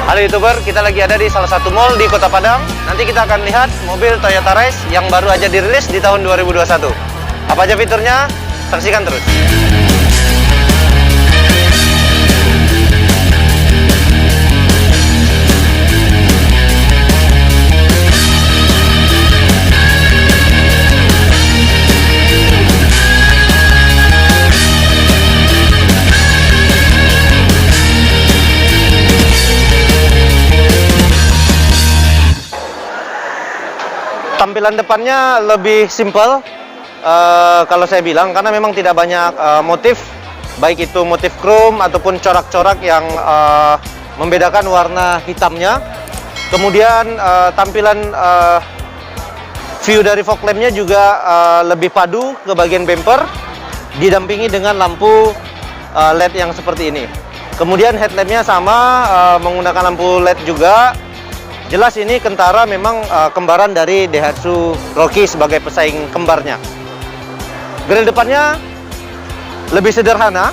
Halo YouTuber, kita lagi ada di salah satu mall di Kota Padang. Nanti kita akan lihat mobil Toyota Rise yang baru aja dirilis di tahun 2021. Apa aja fiturnya? Saksikan terus. Tampilan depannya lebih simple kalau saya bilang, karena memang tidak banyak motif, baik itu motif chrome ataupun corak-corak yang membedakan warna hitamnya. Kemudian tampilan view dari fog lampnya juga lebih padu ke bagian bumper, didampingi dengan lampu LED yang seperti ini. Kemudian headlampnya sama, menggunakan lampu LED juga. Jelas ini Kentara memang kembaran dari Daihatsu Rocky sebagai pesaing kembarnya. Grill depannya lebih sederhana,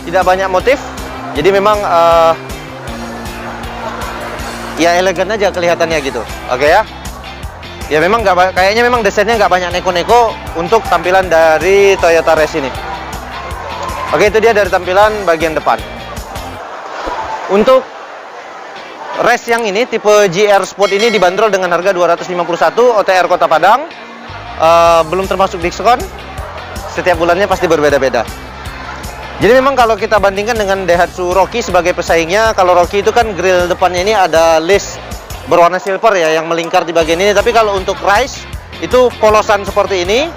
tidak banyak motif, jadi memang ya elegan aja kelihatannya gitu. Oke ya. Ya memang kayaknya memang desainnya nggak banyak neko-neko untuk tampilan dari Toyota Rise ini. Oke, itu dia dari tampilan bagian depan. Untuk Rise yang ini, tipe GR Sport ini dibanderol dengan harga 251 OTR Kota Padang. Belum termasuk diskon. Setiap bulannya pasti berbeda-beda. Jadi memang kalau kita bandingkan dengan Daihatsu Rocky sebagai pesaingnya, kalau Rocky itu kan grill depannya ini ada list berwarna silver ya, yang melingkar di bagian ini. Tapi kalau untuk Rise, itu polosan seperti ini.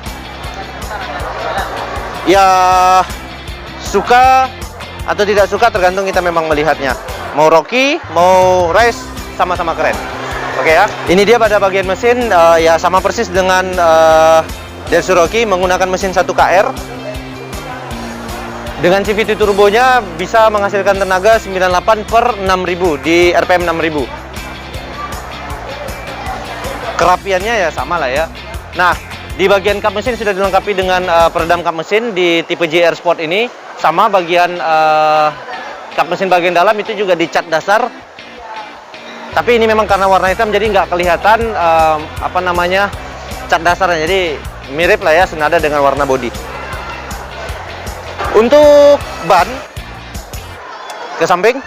Ya, suka atau tidak suka tergantung kita memang melihatnya. Mau Rocky, mau Rise, sama-sama keren. Oke ya. Ini dia pada bagian mesin, ya sama persis dengan Daihatsu Rocky, menggunakan mesin 1KR. Dengan CVT turbonya bisa menghasilkan tenaga 98 per 6000 di RPM 6000. Kerapiannya ya sama lah ya. Nah, di bagian kap mesin sudah dilengkapi dengan peredam kap mesin di tipe GR Sport ini. Sama bagian kap mesin bagian dalam itu juga dicat dasar, tapi ini memang karena warna hitam jadi nggak kelihatan apa namanya cat dasarnya, jadi mirip lah ya, senada dengan warna bodi. Untuk ban ke samping,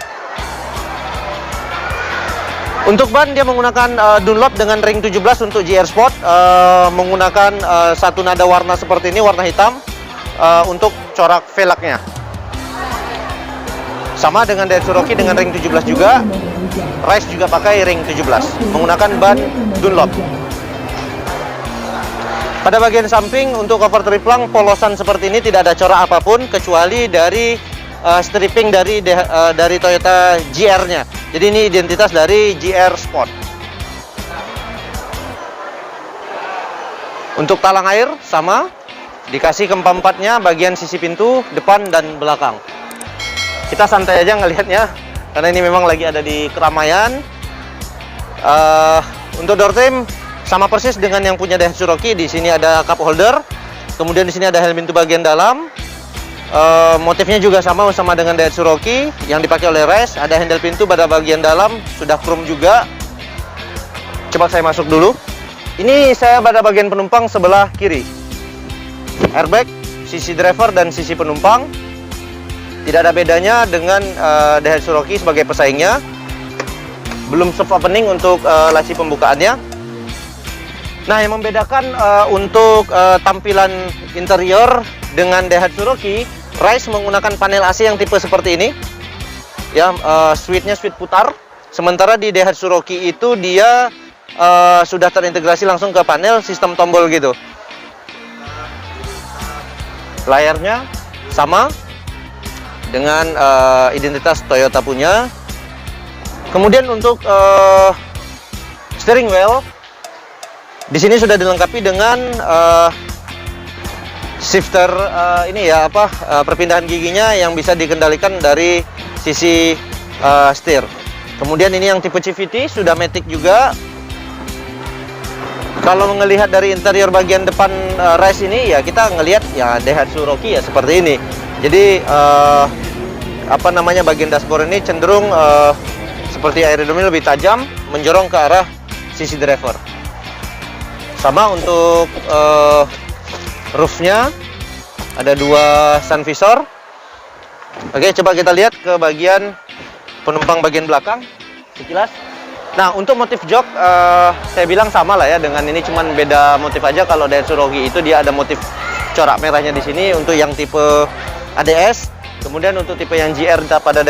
untuk ban dia menggunakan Dunlop dengan ring 17 untuk GR Sport, menggunakan satu nada warna seperti ini, warna hitam untuk corak velgnya. Sama dengan Daihatsu Rocky dengan ring 17 juga. Rise juga pakai ring 17 menggunakan ban Dunlop. Pada bagian samping untuk cover triplang polosan seperti ini, tidak ada corak apapun kecuali dari stripping dari Toyota GR-nya. Jadi ini identitas dari GR Sport. Untuk talang air sama, dikasih keempat-empatnya bagian sisi pintu depan dan belakang. Kita santai aja ngelihatnya, karena ini memang lagi ada di keramaian. Untuk door trim sama persis dengan yang punya Daihatsu Rocky. Di sini ada cup holder, kemudian di sini ada helm pintu bagian dalam. Motifnya juga sama dengan Daihatsu Rocky yang dipakai oleh Rise. Ada handle pintu pada bagian dalam, sudah chrome juga. Coba saya masuk dulu. Ini saya pada bagian penumpang sebelah kiri. Airbag, sisi driver dan sisi penumpang. Tidak ada bedanya dengan Daihatsu Rocky sebagai pesaingnya. Belum soft opening untuk laci pembukaannya. Nah, yang membedakan untuk tampilan interior dengan Daihatsu Rocky, Rise menggunakan panel AC yang tipe seperti ini. Ya, switchnya switch putar. Sementara di Daihatsu Rocky itu dia sudah terintegrasi langsung ke panel sistem tombol gitu. Layarnya sama dengan identitas Toyota punya. Kemudian untuk steering wheel di sini sudah dilengkapi dengan shifter ini ya, perpindahan giginya yang bisa dikendalikan dari sisi setir. Kemudian ini yang tipe CVT sudah matic juga. Kalau melihat dari interior bagian depan Rise ini ya, kita ngelihat ya Daihatsu Rocky ya seperti ini. Jadi bagian dashboard ini cenderung seperti aerodinamik lebih tajam, menjorong ke arah sisi driver. Sama untuk roofnya, ada 2 sun visor. Oke, coba kita lihat ke bagian penumpang bagian belakang sekilas. Nah, untuk motif jok saya bilang sama lah ya dengan ini, cuman beda motif aja. Kalau Daihatsu Rocky itu dia ada motif corak merahnya di sini untuk yang tipe ADS. Kemudian untuk tipe yang GR pada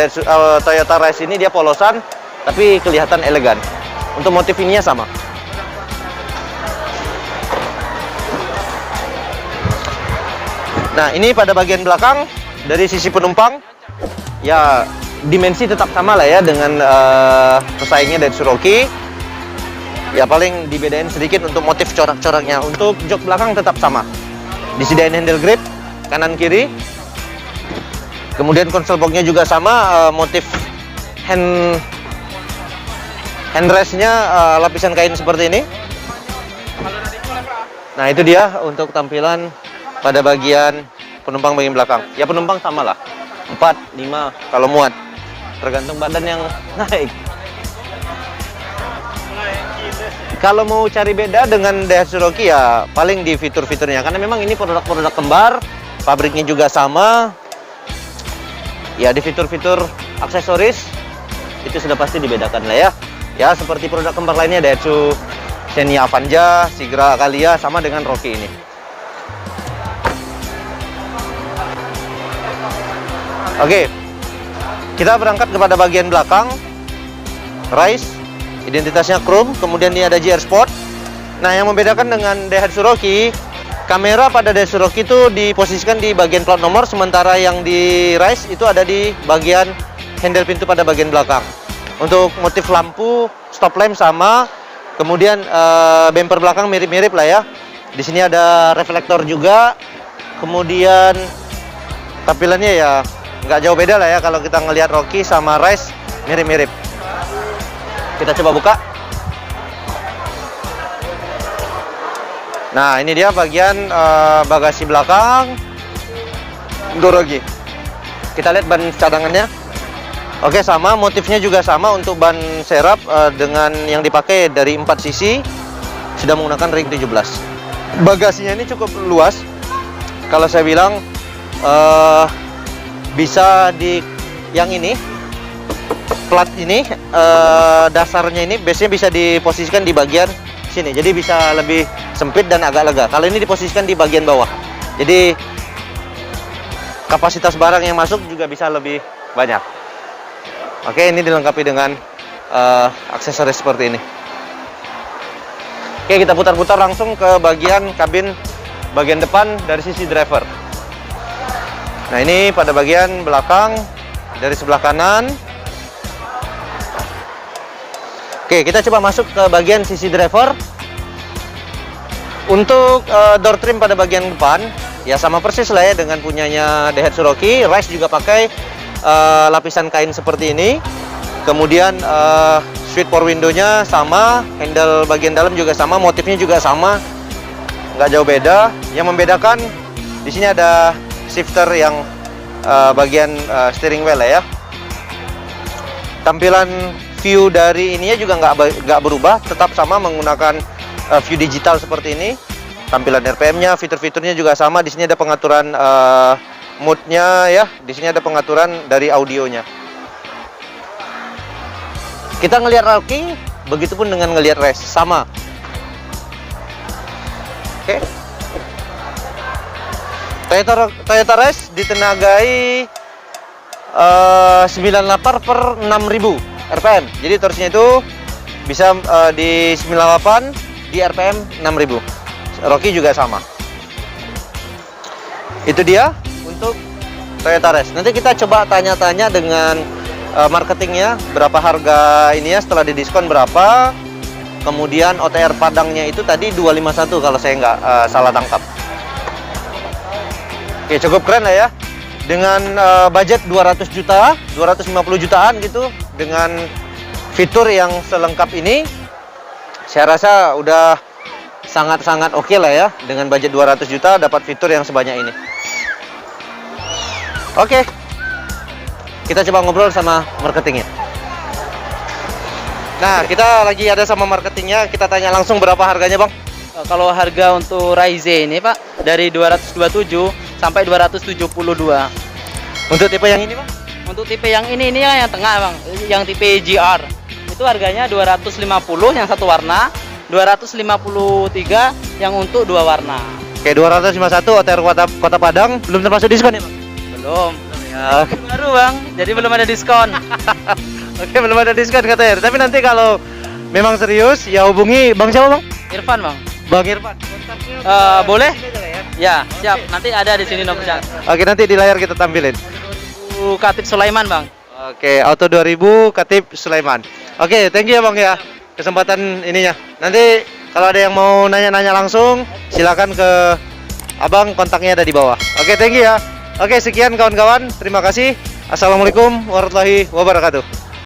Toyota Race ini dia polosan tapi kelihatan elegan. Untuk motif ininya sama. Nah, ini pada bagian belakang dari sisi penumpang ya dimensi tetap sama lah ya dengan pesaingnya Daihatsu Rocky. Ya paling dibedain sedikit untuk motif corak-coraknya. Untuk jok belakang tetap sama. Disediain handle grip kanan kiri. Kemudian konsol boxnya juga sama, motif handrestnya lapisan kain seperti ini. Nah, itu dia untuk tampilan pada bagian penumpang bagian belakang. Ya penumpang sama lah, 4, 5 kalau muat, tergantung badan yang naik. Kalau mau cari beda dengan Daihatsu Rocky ya paling di fitur-fiturnya, karena memang ini produk-produk kembar, pabriknya juga sama. Ya di fitur-fitur aksesoris itu sudah pasti dibedakan lah ya. Ya seperti produk kembar lainnya Daihatsu Xenia Avanza, Sigra Calia sama dengan Rocky ini. Oke, kita berangkat kepada bagian belakang. Rise, identitasnya chrome, kemudian ini ada GR Sport. Nah, yang membedakan dengan Daihatsu Rocky, kamera pada Daihatsu Rocky itu diposisikan di bagian plat nomor, sementara yang di Rise itu ada di bagian handle pintu pada bagian belakang. Untuk motif lampu, stop lamp sama, kemudian bumper belakang mirip-mirip lah ya. Di sini ada reflektor juga, kemudian tampilannya ya nggak jauh beda lah ya kalau kita ngelihat Rocky sama Rise mirip-mirip. Kita coba buka. Nah, ini dia bagian bagasi belakang untuk Rocky. Kita lihat ban cadangannya. Oke, sama, motifnya juga sama untuk ban serap dengan yang dipakai dari 4 sisi sudah menggunakan ring 17. Bagasinya ini cukup luas. Kalau saya bilang bisa di yang ini plat ini dasarnya ini biasanya bisa diposisikan di bagian sini, jadi bisa lebih sempit dan agak lega. Kalau ini diposisikan di bagian bawah, jadi kapasitas barang yang masuk juga bisa lebih banyak. Oke, ini dilengkapi dengan aksesoris seperti ini. Oke, kita putar-putar langsung ke bagian kabin bagian depan dari sisi driver. Nah, ini pada bagian belakang dari sebelah kanan. Oke, kita coba masuk ke bagian sisi driver. Untuk door trim pada bagian depan ya sama persis lah ya dengan punyanya Daihatsu Rocky. Rise juga pakai lapisan kain seperti ini. Kemudian switch power window-nya sama, handle bagian dalam juga sama, motifnya juga sama, nggak jauh beda. Yang membedakan di sini ada shifter yang bagian steering wheel lah ya. Tampilan view dari ininya juga nggak berubah, tetap sama menggunakan view digital seperti ini. Tampilan RPM-nya, fitur-fiturnya juga sama. Di sini ada pengaturan mood-nya ya. Di sini ada pengaturan dari audionya. Kita ngelihat Rocky, begitupun dengan ngelihat Race, sama. Oke. Toyota Race ditenagai 98/6000 RPM. Jadi torsinya itu bisa di 98 di RPM 6000. Rocky juga sama. Itu dia untuk Toyota Race. Nanti kita coba tanya-tanya dengan marketingnya, berapa harga ini ya setelah didiskon berapa. Kemudian OTR Padangnya itu tadi 251 kalau saya nggak salah tangkap. Oke, cukup keren lah ya. Dengan budget 200 juta, 250 jutaan gitu, dengan fitur yang selengkap ini, saya rasa udah sangat-sangat oke lah ya. Dengan budget 200 juta dapat fitur yang sebanyak ini. Oke, kita coba ngobrol sama marketingnya. Nah, kita lagi ada sama marketingnya, kita tanya langsung berapa harganya, Bang? Kalau harga untuk Raize ini Pak dari 227 sampai 272. Untuk tipe yang ini, Bang? Untuk tipe yang ini yang tengah Bang, yang tipe GR. Itu harganya 250 yang satu warna, 253 yang untuk dua warna. Oke, 251 OTR Kota Padang, belum termasuk diskon ya, Bang? Belum. Ya. Baru Bang, jadi belum ada diskon. Oke, belum ada diskon katanya. Tapi nanti kalau memang serius, ya hubungi Bang siapa, Bang? Irfan Bang. Bang Irfan. Boleh? Ya, siap. Nanti ada di sini nomornya. Oke, nanti di layar kita tampilin. Katip Sulaiman Bang. Oke, Auto 2000 Katip Sulaiman. Oke, thank you ya, Bang ya. Kesempatan ininya. Nanti kalau ada yang mau nanya-nanya langsung, silakan ke Abang, kontaknya ada di bawah. Oke, thank you ya. Oke, sekian kawan-kawan. Terima kasih. Assalamualaikum warahmatullahi wabarakatuh.